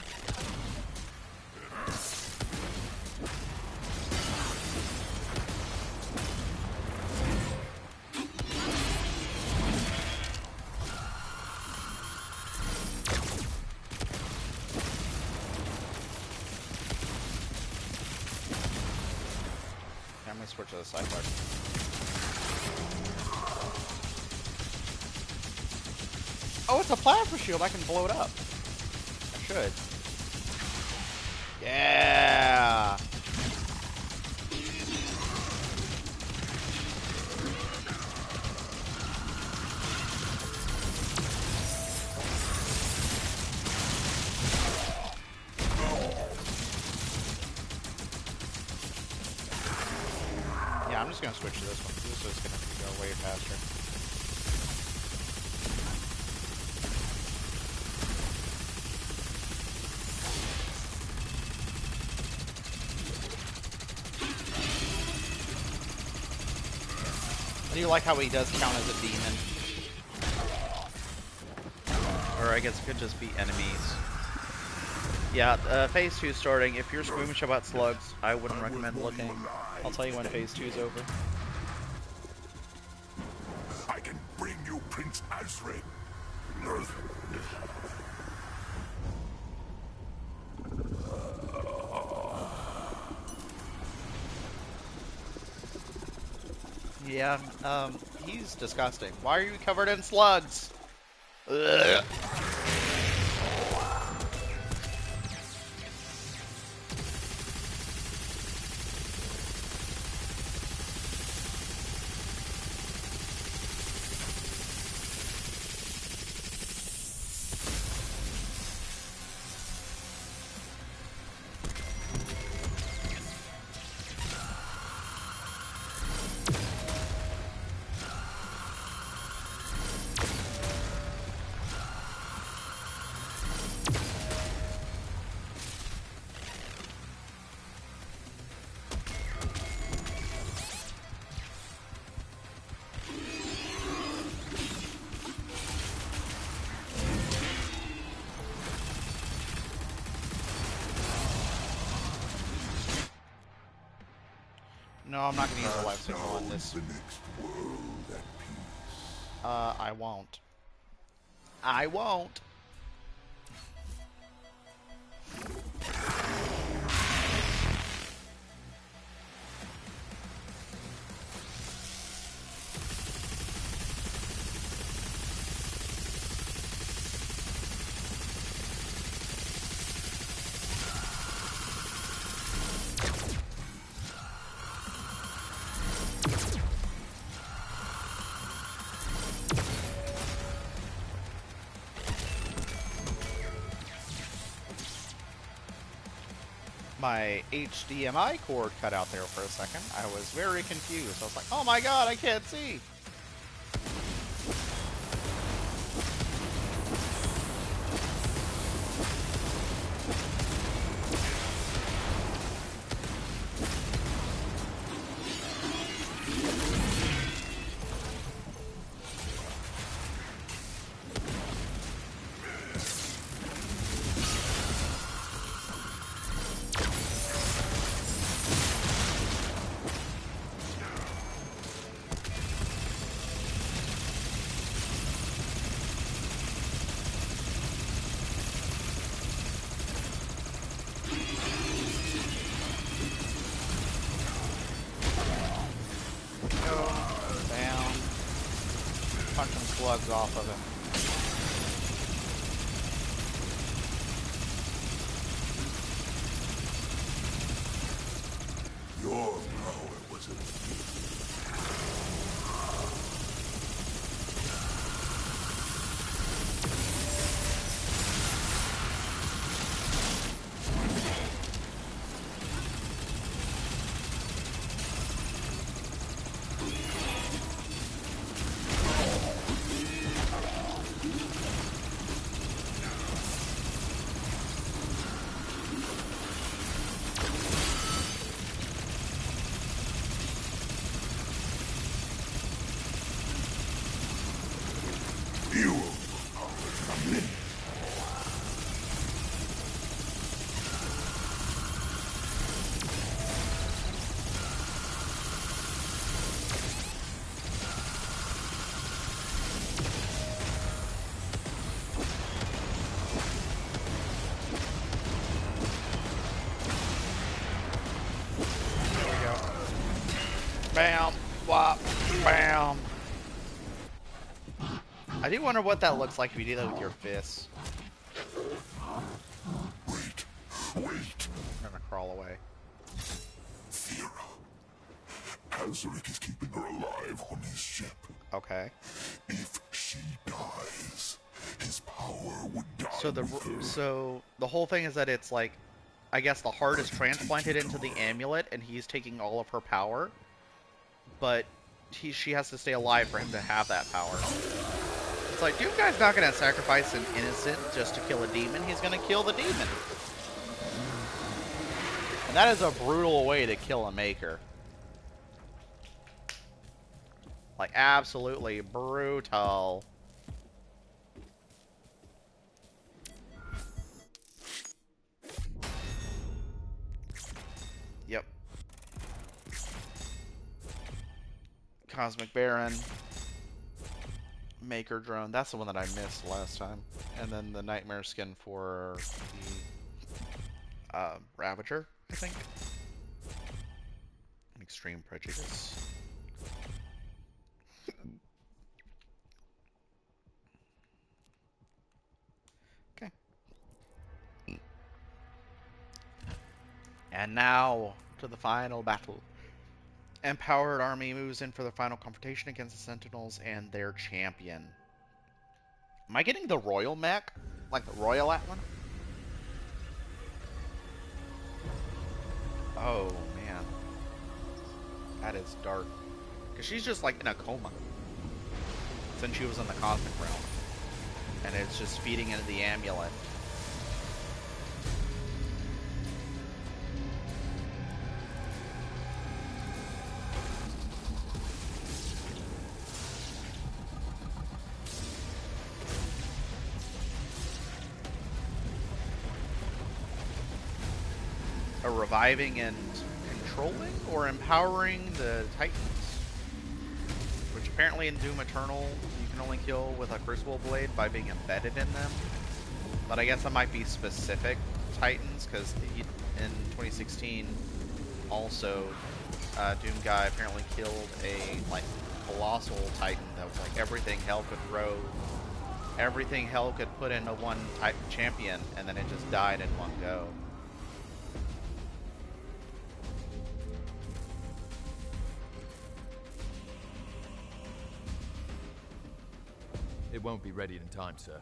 I'm gonna switch to the side bar. Oh, it's a plasma shield. I can blow it up. I should. Yeah. Yeah, I'm just gonna switch to this one. This is gonna go way faster. I do like how he does count as a demon. Or I guess it could just be enemies. Yeah, phase 2 starting. If you're squeamish about slugs, I wouldn't recommend looking. I'll tell you when phase 2 is over. I can bring you Prince Azred. Yeah, he's disgusting. Why are you covered in slugs? Ugh. No, I'm not going to use a life signal on this. The next world at peace. I won't. I won't. My HDMI cord cut out there for a second. I was very confused. I was like, oh my god, I can't see. Punch some slugs off of him. Your power was a you overpowered from me. There we go. Bam. Whop. Bam. I do wonder what that looks like if you do that with your fists. Wait. I'm gonna crawl away. Vera. Azaric is keeping her alive on his ship. Okay. If she dies, his power would die So with her. the whole thing is that it's like, I guess the heart is transplanted into the amulet, and he's taking all of her power. But she has to stay alive for him to have that power. It's like, Doomguy's not gonna sacrifice an innocent just to kill a demon. He's gonna kill the demon. And that is a brutal way to kill a maker. Like, absolutely brutal. Yep. Cosmic Baron. Maker drone. That's the one that I missed last time. And then the nightmare skin for the Ravager, I think. Extreme Prejudice. Okay. And now to the final battle. Empowered army moves in for the final confrontation against the Sentinels and their champion. Am I getting the Royal mech? Like the Royal Atlan? Oh, man. That is dark. Because she's just like in a coma. Since she was in the Cosmic Realm. And it's just feeding into the amulet. Reviving and controlling or empowering the Titans. Which apparently in Doom Eternal you can only kill with a Crucible Blade by being embedded in them. But I guess that might be specific Titans, because in 2016 also Doomguy apparently killed a like colossal Titan that was like everything hell could throw, everything hell could put into one type champion, and then it just died in one go. It won't be ready in time, sir.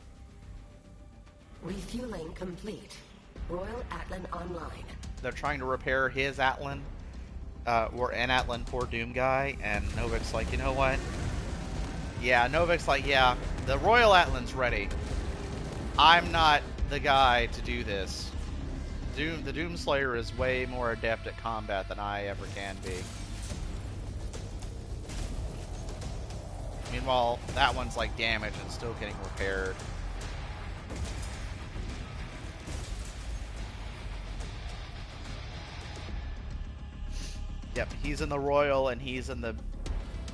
Refueling complete. Royal Atlan online. They're trying to repair his Atlan, or an Atlan for Doomguy, and Novik's like, you know what? Yeah, Novik's like, yeah, the Royal Atlan's ready. I'm not the guy to do this. The Doomslayer is way more adept at combat than I ever can be. Meanwhile, that one's like damaged and still getting repaired. Yep, he's in the Royal and he's in the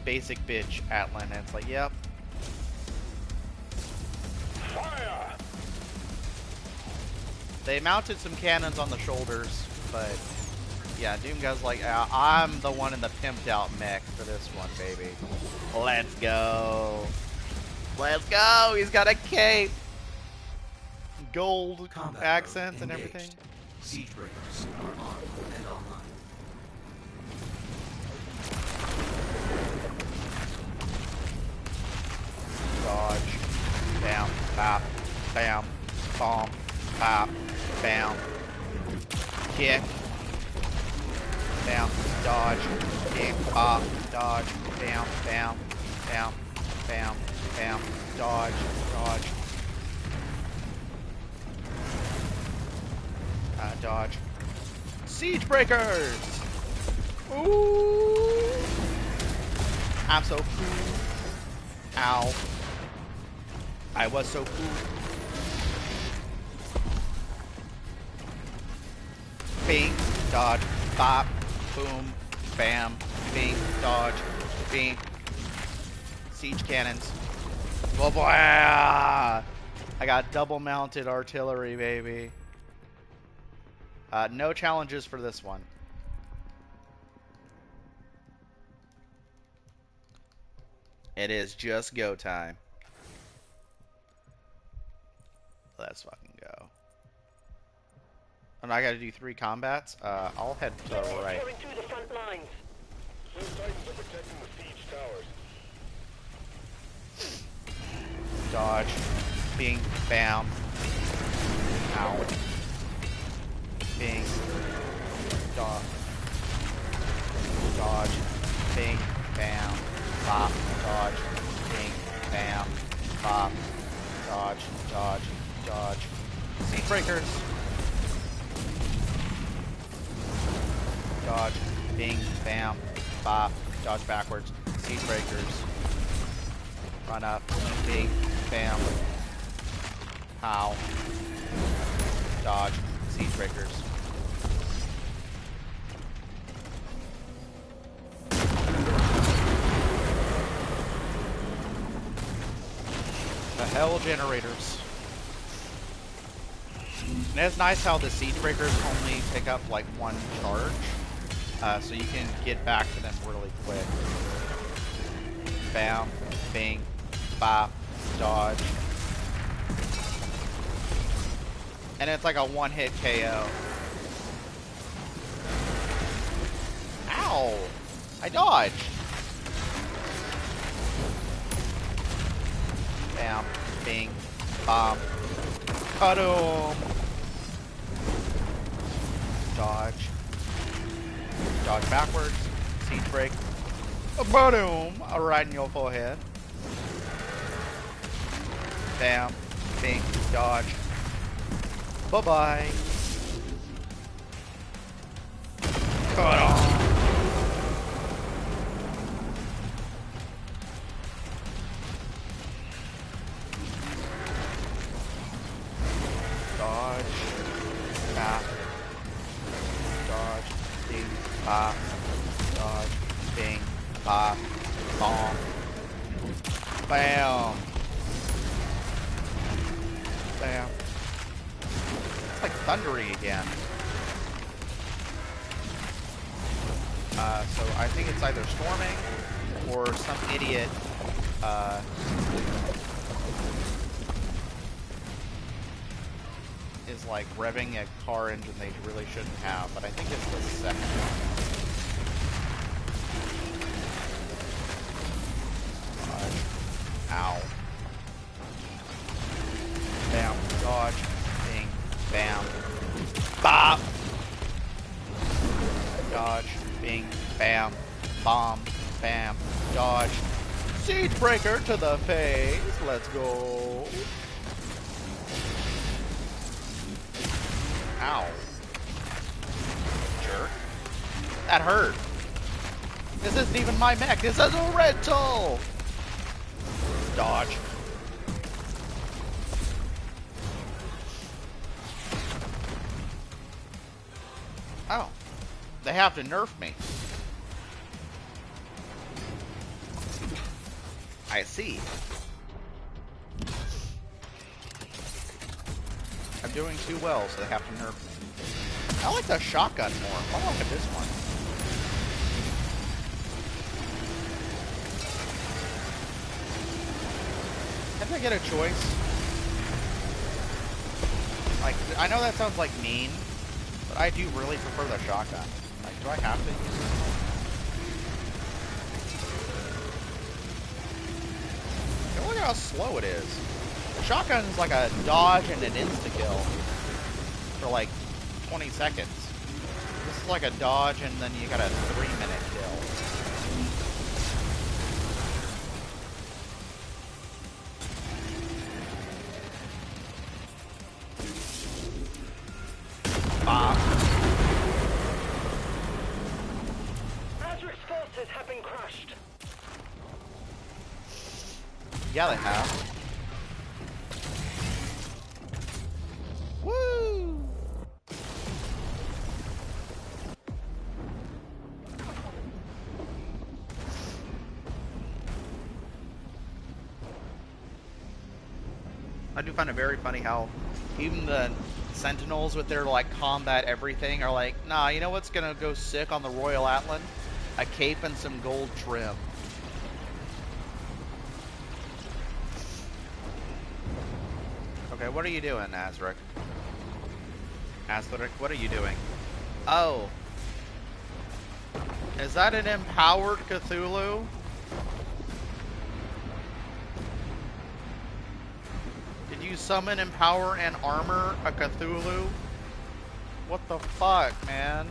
basic bitch Atlan, and it's like, yep. Fire! They mounted some cannons on the shoulders, but yeah, Doomguy's like, I'm the one in the pimped out mech for this one, baby. Let's go. Let's go. He's got a cape. Gold Combat accents mode and engaged. everything. Siege breakers are on and online. bop, bam, kick, bam, dodge, kick, bop, dodge, bam, bam, bam, bam, bam, dodge, dodge, dodge. Siege breakers! Ooh! I'm so cool. Ow. I was so cool. Bing, dodge, bop, boom, bam, bing, dodge, bing. Siege cannons. Blah, blah. I got double mounted artillery, baby. No challenges for this one. It is just go time. Let's fucking go. And I gotta do 3 combats. I'll head to the right. Tearing through the front lines. Those Titans are protecting the siege towers. Dodge. Bing. Bam. Ow. Bing. Dodge. Dodge. Bing. Bam. Bop. Dodge. Bing. Bam. Bop. Dodge. Dodge. Dodge. Siege breakers. Dodge. Bing. Bam. Bop. Dodge backwards. Siege breakers. Run up. Bing. Bam. Pow. Dodge. Siege breakers. The hell generators. And it's nice how the siege breakers only pick up like 1 charge. So you can get back to them really quick. Bam, bing, bop, dodge. And it's like a 1-hit KO. Ow! I dodged. Bam, bing, bop. Cut him. Dodge. Dodge backwards. Siege break. Boom! Right in your forehead. Bam. Bing. Dodge. Bye-bye. Cut off. Dodge. Bap. Dodge. Ding. Bop. Dodge. Bing. Bop. Bomb. Bam. Bam. It's like thundering again. So I think it's either storming or some idiot is like revving a car engine they really shouldn't have, but I think it's the second one. Ow. Bam. Dodge. Bing. Bam. Bop. Dodge. Bing. Bam. Bomb. Bam. Dodge. Siege breaker to the face. Let's go. Ow. Jerk. That hurt. This isn't even my mech. This is a rental. Dodge. Oh. They have to nerf me. I see. I'm doing too well, so they have to nerf me. I like the shotgun more. I like this one. Can't I get a choice? Like, I know that sounds like mean, but I do really prefer the shotgun. Like, do I have to use this one? Look at how slow it is. The shotgun is like a dodge and an insta-kill. for like 20 seconds. This is like a dodge and then you got a 3-minute kill. Bop. Azric's forces have been crushed. Yeah, they have. Woo! I do find it very funny how even the Sentinels with their like combat everything are like, nah, you know what's gonna go sick on the Royal Atlan? A cape and some gold trim. Okay, what are you doing, Azric? Azric, what are you doing? Oh. Is that an empowered Cthulhu? Did you summon, empower, and armor a Cthulhu? What the fuck, man?